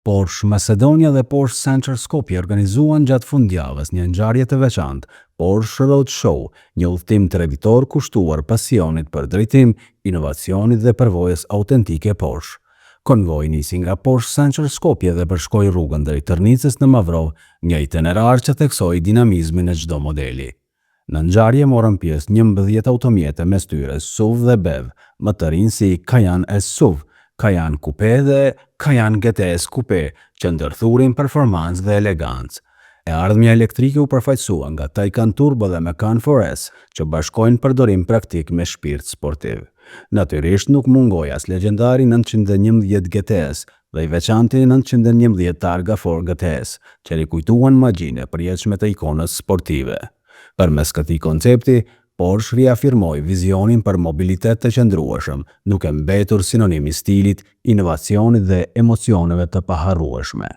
Porsche Macedonia dhe Porsche Center Skopje organizuan gjatë fundjavës një ngjarje të veçantë, Porsche Road Show, një udhëtim tregtor kushtuar pasionit për drejtim, inovacionit dhe përvojës autentike Porsche. Konvoji nisi nga Porsche Center Skopje dhe përshkoi rrugën drejt Tërnicës në Mavrov, një itinerar që theksoi dinamizmin e çdo modeli. Në ngjarje morën pjesë 11 automjete mes tyre SUV dhe BEV, më të rinj si Cayenne S SUV, Cayenne Coupe dhe Cayenne GTS Coupe, që ndërthurin performancë dhe elegancë. E ardhmja elektrike u përfaqësua nga Taycan Turbo dhe Macan 4S, që bashkojnë përdorim praktik me shpirt sportiv. Natyrisht nuk mungoi as legjendari 911 GTS dhe i veçanti 911 Targa 4 GTS, që rikujtuan magjinë e përjetshme të ikonës sportive. Përmes këtij koncepti, Porsche riafirmoi vizionin për mobilitet të qëndrueshëm, duke mbetur sinonim i stilit, inovacionit dhe emocioneve të paharrueshme.